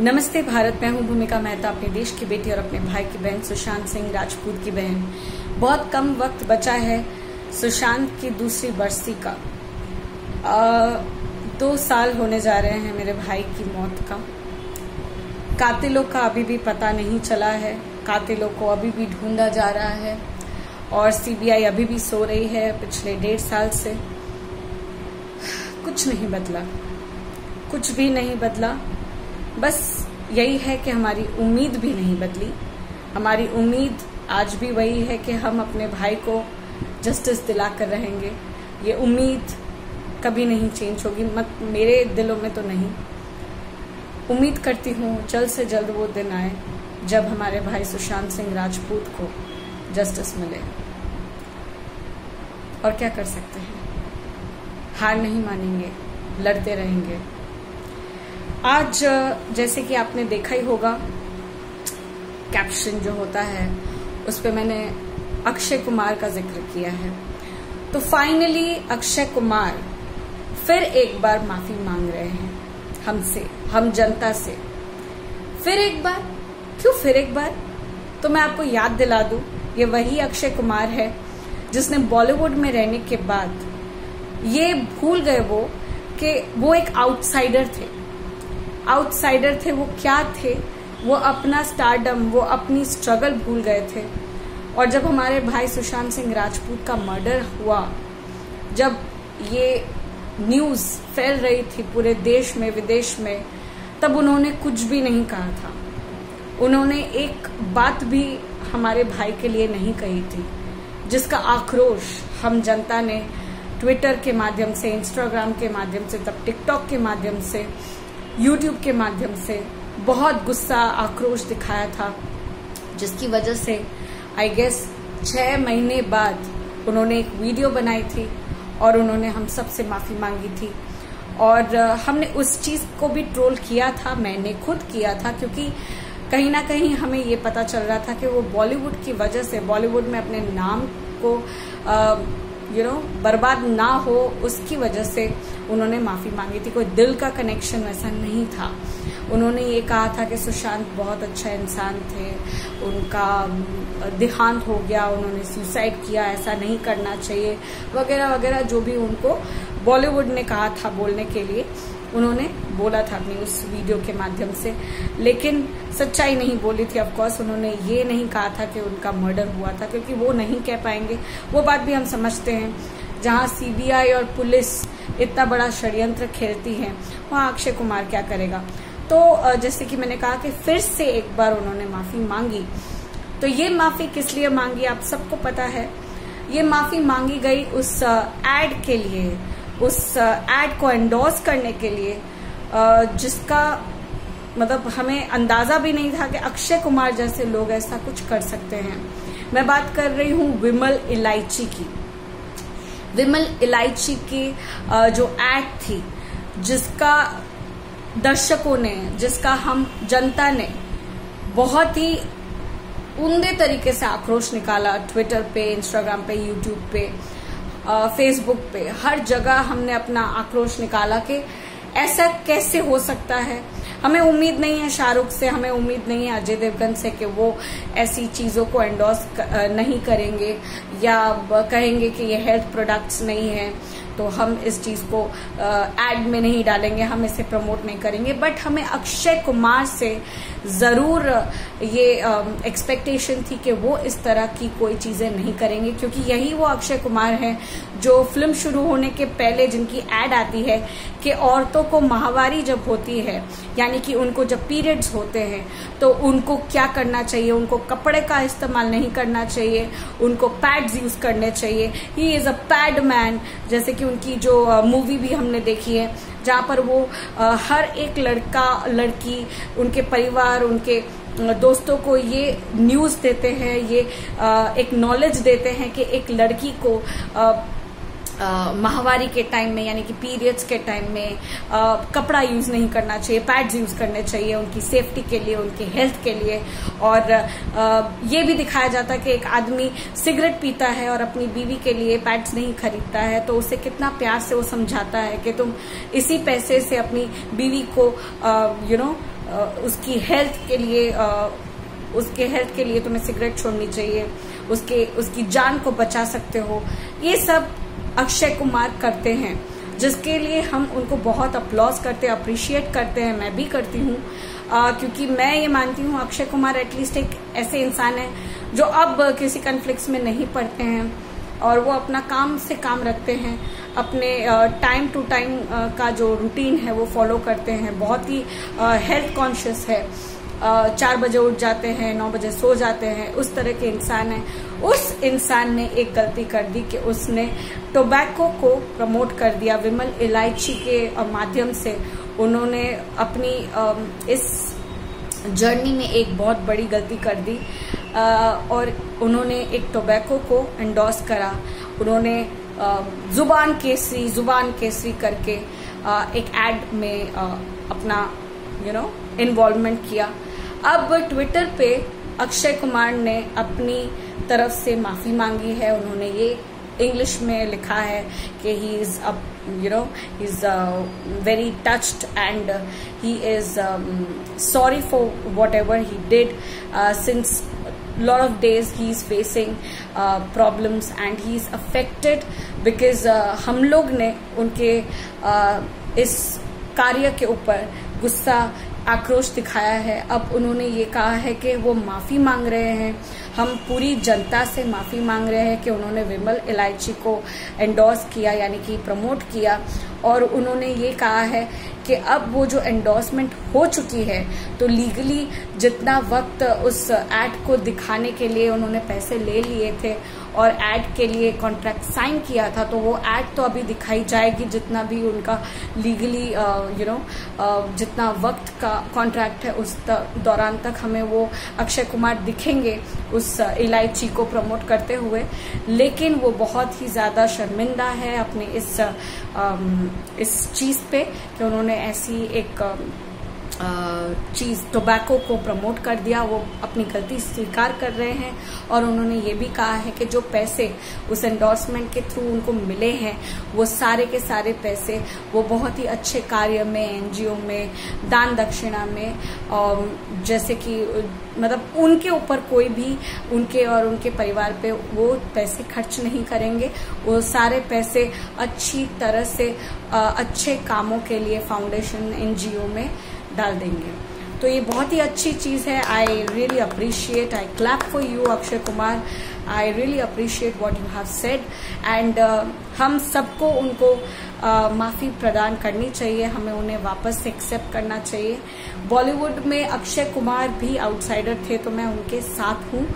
नमस्ते भारत, मैं हूं भूमिका मेहता, अपने देश की बेटी और अपने भाई की बहन सुशांत सिंह राजपूत की बहन। बहुत कम वक्त बचा है सुशांत की दूसरी बरसी का। 2 साल होने जा रहे हैं मेरे भाई की मौत का। कातिलों का अभी भी पता नहीं चला है, कातिलों को अभी भी ढूंढा जा रहा है और सीबीआई अभी भी सो रही है। पिछले 1.5 साल से कुछ नहीं बदला, कुछ भी नहीं बदला। बस यही है कि हमारी उम्मीद भी नहीं बदली। हमारी उम्मीद आज भी वही है कि हम अपने भाई को जस्टिस दिला कर रहेंगे। ये उम्मीद कभी नहीं चेंज होगी, मेरे दिलों में तो नहीं। उम्मीद करती हूँ जल्द से जल्द वो दिन आए जब हमारे भाई सुशांत सिंह राजपूत को जस्टिस मिले। और क्या कर सकते हैं, हार नहीं मानेंगे, लड़ते रहेंगे। आज जैसे कि आपने देखा ही होगा, कैप्शन जो होता है उस पे मैंने अक्षय कुमार का जिक्र किया है। तो फाइनली अक्षय कुमार फिर एक बार माफी मांग रहे हैं हमसे, हम जनता से। फिर एक बार, क्यों फिर एक बार? तो मैं आपको याद दिला दूं, ये वही अक्षय कुमार है जिसने बॉलीवुड में रहने के बाद ये भूल गए वो कि वो एक आउटसाइडर थे। आउटसाइडर थे, वो क्या थे? वो अपना स्टारडम, वो अपनी स्ट्रगल भूल गए थे। और जब हमारे भाई सुशांत सिंह राजपूत का मर्डर हुआ, जब ये न्यूज फैल रही थी पूरे देश में विदेश में, तब उन्होंने कुछ भी नहीं कहा था। उन्होंने एक बात भी हमारे भाई के लिए नहीं कही थी, जिसका आक्रोश हम जनता ने ट्विटर के माध्यम से, इंस्टाग्राम के माध्यम से, तब टिकटॉक के माध्यम से, यूट्यूब के माध्यम से बहुत गुस्सा, आक्रोश दिखाया था, जिसकी वजह से आई गेस 6 महीने बाद उन्होंने एक वीडियो बनाई थी और उन्होंने हम सब से माफी मांगी थी। और हमने उस चीज को भी ट्रोल किया था, मैंने खुद किया था, क्योंकि कहीं ना कहीं हमें ये पता चल रहा था कि वो बॉलीवुड की वजह से, बॉलीवुड में अपने नाम को बर्बाद ना हो, उसकी वजह से उन्होंने माफी मांगी थी। कोई दिल का कनेक्शन वैसा नहीं था। उन्होंने ये कहा था कि सुशांत बहुत अच्छा इंसान थे, उनका देहांत हो गया, उन्होंने सुसाइड किया, ऐसा नहीं करना चाहिए, वगैरह वगैरह, जो भी उनको बॉलीवुड ने कहा था बोलने के लिए, उन्होंने बोला था अपनी उस वीडियो के माध्यम से। लेकिन सच्चाई नहीं बोली थी। ऑफ कोर्स उन्होंने ये नहीं कहा था कि उनका मर्डर हुआ था, क्योंकि वो नहीं कह पाएंगे। वो बात भी हम समझते हैं, जहां सीबीआई और पुलिस इतना बड़ा षड्यंत्र खेलती है, वहां अक्षय कुमार क्या करेगा। तो जैसे कि मैंने कहा कि फिर से एक बार उन्होंने माफी मांगी। तो ये माफी किस लिए मांगी आप सबको पता है। ये माफी मांगी गई उस एड के लिए, उस एड को एंडोर्स करने के लिए, जिसका मतलब हमें अंदाजा भी नहीं था कि अक्षय कुमार जैसे लोग ऐसा कुछ कर सकते हैं। मैं बात कर रही हूँ विमल इलायची की। विमल इलायची की जो एड थी, जिसका दर्शकों ने, जिसका हम जनता ने बहुत ही उम्दे तरीके से आक्रोश निकाला, ट्विटर पे, इंस्टाग्राम पे, यूट्यूब पे, फेसबुक पे, हर जगह हमने अपना आक्रोश निकाला कि ऐसा कैसे हो सकता है। हमें उम्मीद नहीं है शाहरुख से, हमें उम्मीद नहीं है अजय देवगन से कि वो ऐसी चीजों को एंडोर्स नहीं करेंगे या कहेंगे कि ये हेल्थ प्रोडक्ट्स नहीं है तो हम इस चीज को एड में नहीं डालेंगे, हम इसे प्रमोट नहीं करेंगे। बट हमें अक्षय कुमार से जरूर ये एक्सपेक्टेशन थी कि वो इस तरह की कोई चीजें नहीं करेंगे, क्योंकि यही वो अक्षय कुमार हैं जो फिल्म शुरू होने के पहले जिनकी एड आती है कि औरतों को माहवारी जब होती है, यानी कि उनको जब पीरियड्स होते हैं, तो उनको क्या करना चाहिए, उनको कपड़े का इस्तेमाल नहीं करना चाहिए, उनको पैड्स यूज करने चाहिए। He is a pad man, जैसे कि उनकी जो मूवी भी हमने देखी है, जहां पर वो हर एक लड़का लड़की, उनके परिवार, उनके दोस्तों को ये न्यूज देते हैं, ये एक नॉलेज देते हैं कि एक लड़की को माहवारी के टाइम में, यानी कि पीरियड्स के टाइम में कपड़ा यूज नहीं करना चाहिए, पैड्स यूज करने चाहिए उनकी सेफ्टी के लिए, उनकी हेल्थ के लिए। और ये भी दिखाया जाता है कि एक आदमी सिगरेट पीता है और अपनी बीवी के लिए पैड्स नहीं खरीदता है तो उसे कितना प्यार से वो समझाता है कि तुम इसी पैसे से अपनी बीवी को उसकी हेल्थ के लिए तुम्हें सिगरेट छोड़नी चाहिए, उसकी जान को बचा सकते हो। ये सब अक्षय कुमार करते हैं, जिसके लिए हम उनको बहुत अप्लॉज करते हैं, अप्रिशिएट करते हैं। मैं भी करती हूँ, क्योंकि मैं ये मानती हूँ अक्षय कुमार एटलीस्ट एक ऐसे इंसान है जो अब किसी कॉन्फ्लिक्ट्स में नहीं पड़ते हैं और वो अपना काम से काम रखते हैं, अपने टाइम टू टाइम का जो रूटीन है वो फॉलो करते हैं, बहुत ही हेल्थ कॉन्शियस है। 4 बजे उठ जाते हैं, 9 बजे सो जाते हैं, उस तरह के इंसान है। उस इंसान ने एक गलती कर दी कि उसने टोबैको को प्रमोट कर दिया। विमल इलायची के माध्यम से उन्होंने अपनी इस जर्नी में एक बहुत बड़ी गलती कर दी, और उन्होंने एक टोबैको को एंडोर्स करा। उन्होंने जुबान केसरी करके एक एड में अपना इन्वॉल्वमेंट किया। अब ट्विटर पे अक्षय कुमार ने अपनी तरफ से माफी मांगी है। उन्होंने ये इंग्लिश में लिखा है कि he is very touched and he is sorry for what ever he did, since lot of days he is facing problems and he is affected because हम लोग ने उनके इस कार्य के ऊपर गुस्सा आक्रोश दिखाया है। अब उन्होंने ये कहा है कि वो माफी मांग रहे हैं। हम पूरी जनता से माफी मांग रहे हैं कि उन्होंने विमल इलायची को एंडोर्स किया, यानी कि प्रमोट किया, और उन्होंने ये कहा है कि अब वो जो एंडोर्समेंट हो चुकी है तो लीगली जितना वक्त उस एड को दिखाने के लिए उन्होंने पैसे ले लिए थे और एड के लिए कॉन्ट्रैक्ट साइन किया था, तो वो एड तो अभी दिखाई जाएगी जितना भी उनका लीगली जितना वक्त का कॉन्ट्रैक्ट है उस दौरान तक हमें वो अक्षय कुमार दिखेंगे उस इलायची को प्रमोट करते हुए। लेकिन वो बहुत ही ज्यादा शर्मिंदा है अपने इस चीज पे कि उन्होंने ऐसी एक चीज टोबैको को प्रमोट कर दिया। वो अपनी गलती स्वीकार कर रहे हैं और उन्होंने ये भी कहा है कि जो पैसे उस एंडोर्समेंट के थ्रू उनको मिले हैं वो सारे के सारे पैसे वो बहुत ही अच्छे कार्य में, एनजीओ में, दान दक्षिणा में, और जैसे कि मतलब उनके ऊपर कोई भी उनके और उनके परिवार पे वो पैसे खर्च नहीं करेंगे। वो सारे पैसे अच्छी तरह से अच्छे कामों के लिए फाउंडेशन, एनजीओ में डाल देंगे। तो ये बहुत ही अच्छी चीज है। I really appreciate, I clap for you Akshay Kumar. I really appreciate what you have said and हम सबको उनको माफी प्रदान करनी चाहिए, हमें उन्हें वापस से एक्सेप्ट करना चाहिए। बॉलीवुड में अक्षय कुमार भी आउटसाइडर थे तो मैं उनके साथ हूँ।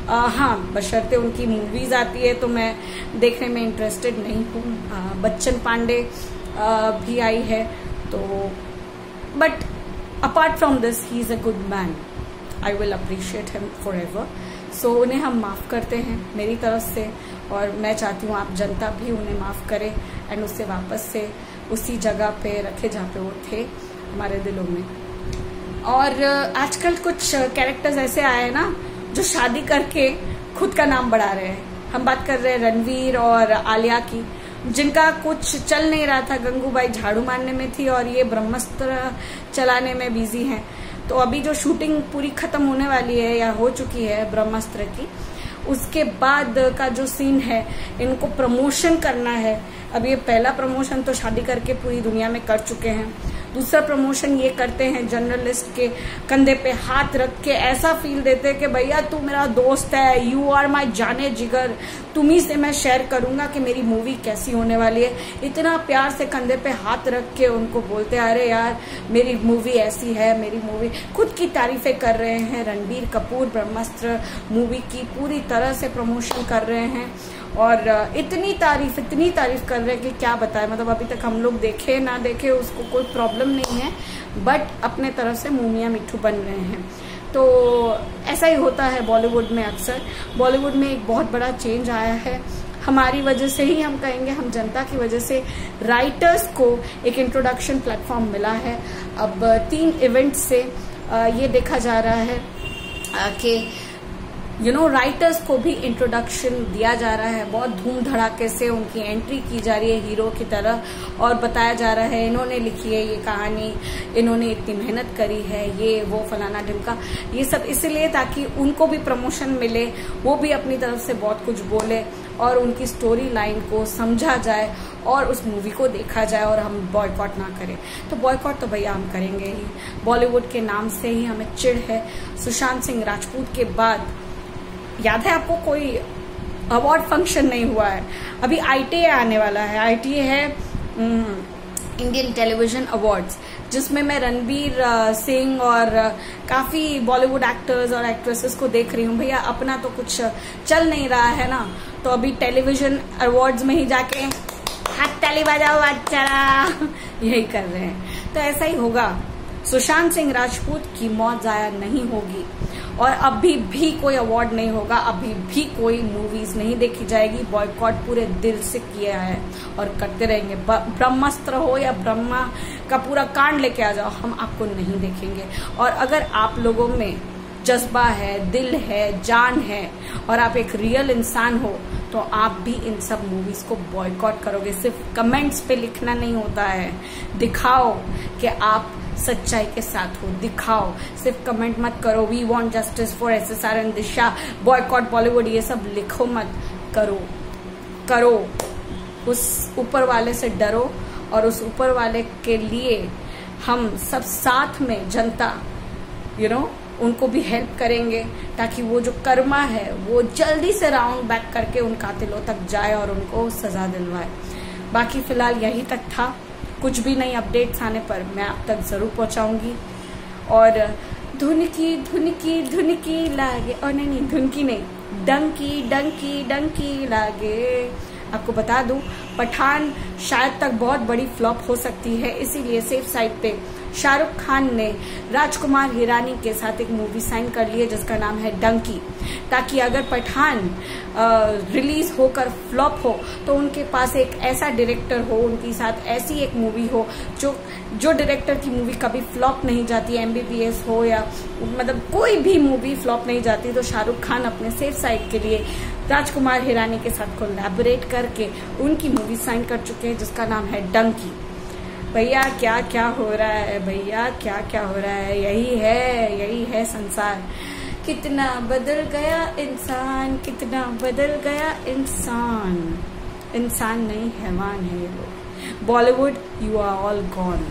हाँ, बशर्ते उनकी मूवीज आती है तो मैं देखने में इंटरेस्टेड नहीं हूँ। बच्चन पांडे भी आई है तो, but apart from this he is a good man, I will appreciate him forever। so उन्हें हम माफ करते हैं मेरी तरफ से, और मैं चाहती हूँ आप जनता भी उन्हें माफ करे एंड उससे वापस से उसी जगह पे रखे जहाँ पे वो थे हमारे दिलों में। और आजकल कुछ कैरेक्टर्स ऐसे आए हैं ना जो शादी करके खुद का नाम बढ़ा रहे हैं। हम बात कर रहे हैं रणवीर और आलिया की, जिनका कुछ चल नहीं रहा था। गंगूबाई झाड़ू मारने में थी और ये ब्रह्मास्त्र चलाने में बिजी हैं। तो अभी जो शूटिंग पूरी खत्म होने वाली है या हो चुकी है ब्रह्मास्त्र की, उसके बाद का जो सीन है इनको प्रमोशन करना है। अब ये पहला प्रमोशन तो शादी करके पूरी दुनिया में कर चुके हैं, दूसरा प्रमोशन ये करते हैं जर्नलिस्ट के कंधे पे हाथ रख के ऐसा फील देते हैं कि भैया तू मेरा दोस्त है, यू आर माय जाने जिगर, तुम्ही से मैं शेयर करूंगा कि मेरी मूवी कैसी होने वाली है। इतना प्यार से कंधे पे हाथ रख के उनको बोलते हैं अरे यार मेरी मूवी ऐसी है, मेरी मूवी, खुद की तारीफें कर रहे हैं। रणबीर कपूर ब्रह्मास्त्र मूवी की पूरी तरह से प्रमोशन कर रहे हैं और इतनी तारीफ कर रहे हैं कि क्या बताएं। मतलब अभी तक हम लोग देखे ना देखे उसको कोई प्रॉब्लम नहीं है, बट अपने तरफ से मुंह मिठू बन रहे हैं। तो ऐसा ही होता है बॉलीवुड में अक्सर। बॉलीवुड में एक बहुत बड़ा चेंज आया है हमारी वजह से ही, हम कहेंगे हम जनता की वजह से। राइटर्स को एक इंट्रोडक्शन प्लेटफॉर्म मिला है। अब 3 इवेंट से ये देखा जा रहा है कि राइटर्स को भी इंट्रोडक्शन दिया जा रहा है, बहुत धूम धड़ाके से उनकी एंट्री की जा रही है हीरो की तरह, और बताया जा रहा है इन्होंने लिखी है ये कहानी, इन्होंने इतनी मेहनत करी है, ये वो फलाना ढिमका, ये सब इसलिए ताकि उनको भी प्रमोशन मिले, वो भी अपनी तरफ से बहुत कुछ बोले और उनकी स्टोरी लाइन को समझा जाए और उस मूवी को देखा जाए और हम बॉयकॉट ना करें। तो बॉयकॉट तो भैया हम करेंगे ही, बॉलीवुड के नाम से ही हमें चिढ़ है। सुशांत सिंह राजपूत के बाद याद है आपको कोई अवार्ड फंक्शन नहीं हुआ है। अभी ITA आने वाला है, ITA है इंडियन टेलीविजन अवार्ड्स, जिसमें मैं रणवीर सिंह और काफी बॉलीवुड एक्टर्स और एक्ट्रेसेस को देख रही हूँ। भैया अपना तो कुछ चल नहीं रहा है ना, तो अभी टेलीविजन अवार्ड्स में ही जाके हाथ ताली बजाओ अच्छा यही कर रहे हैं। तो ऐसा ही होगा, सुशांत सिंह राजपूत की मौत जाया नहीं होगी और अभी भी कोई अवार्ड नहीं होगा, अभी भी कोई मूवीज नहीं देखी जाएगी। बॉयकॉट पूरे दिल से किया है और करते रहेंगे। ब्रह्मास्त्र हो या ब्रह्मा का पूरा कांड लेके आ जाओ, हम आपको नहीं देखेंगे। और अगर आप लोगों में जज्बा है, दिल है, जान है और आप एक रियल इंसान हो तो आप भी इन सब मूवीज को बॉयकॉट करोगे। सिर्फ कमेंट्स पे लिखना नहीं होता है, दिखाओ कि आप सच्चाई के साथ हो, दिखाओ। सिर्फ कमेंट मत करो we want justice for SSR and Disha, boycott Bollywood, ये सब लिखो मत, करो। उस ऊपर वाले से डरो और उस ऊपर वाले के लिए हम सब साथ में जनता उनको भी हेल्प करेंगे ताकि वो जो कर्मा है वो जल्दी से राउंड बैक करके उन कातिलों तक जाए और उनको सजा दिलवाए। बाकी फिलहाल यही तक था, कुछ भी नई अपडेट्स आने पर मैं आप तक जरूर पहुंचाऊंगी। और धुनकी लागे, और नहीं धुनकी नहीं, डंकी लागे। आपको बता दूं पठान शायद तक बहुत बड़ी फ्लॉप हो सकती है, इसीलिए सेफ साइड पे शाहरुख खान ने राजकुमार हिरानी के साथ एक मूवी साइन कर ली है जिसका नाम है डंकी, ताकि अगर पठान रिलीज होकर फ्लॉप हो तो उनके पास एक ऐसा डायरेक्टर हो, उनके साथ ऐसी एक मूवी हो जो डायरेक्टर की मूवी कभी फ्लॉप नहीं जाती, MBBS हो या मतलब कोई भी मूवी फ्लॉप नहीं जाती। तो शाहरुख खान अपने सेफ साइड के लिए राजकुमार हिरानी के साथ कोलैबोरेट करके उनकी मूवी साइन कर चुके हैं जिसका नाम है डंकी। भैया क्या क्या हो रहा है, भैया क्या क्या हो रहा है, यही है संसार। कितना बदल गया इंसान, कितना बदल गया इंसान। इंसान नहीं हैवान है ये लोग। Bollywood you are all gone.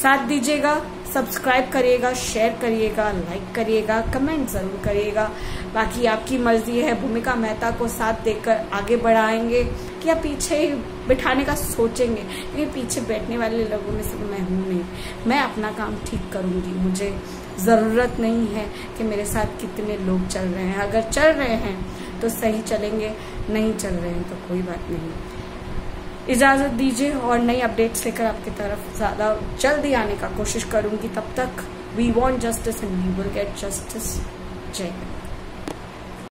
साथ दीजिएगा, सब्सक्राइब करिएगा, शेयर करिएगा, लाइक करिएगा, कमेंट जरूर करिएगा। बाकी आपकी मर्जी है, भूमिका मेहता को साथ देकर आगे बढ़ाएंगे या पीछे बिठाने का सोचेंगे, क्योंकि पीछे बैठने वाले लोगों में से मैं हूं नहीं। मैं अपना काम ठीक करूंगी, मुझे जरूरत नहीं है कि मेरे साथ कितने लोग चल रहे हैं। अगर चल रहे हैं तो सही चलेंगे, नहीं चल रहे हैं तो कोई बात नहीं। इजाजत दीजिए और नई अपडेट्स लेकर आपकी तरफ ज्यादा जल्दी आने का कोशिश करूंगी। तब तक we want justice and we will get justice. जय हिंद।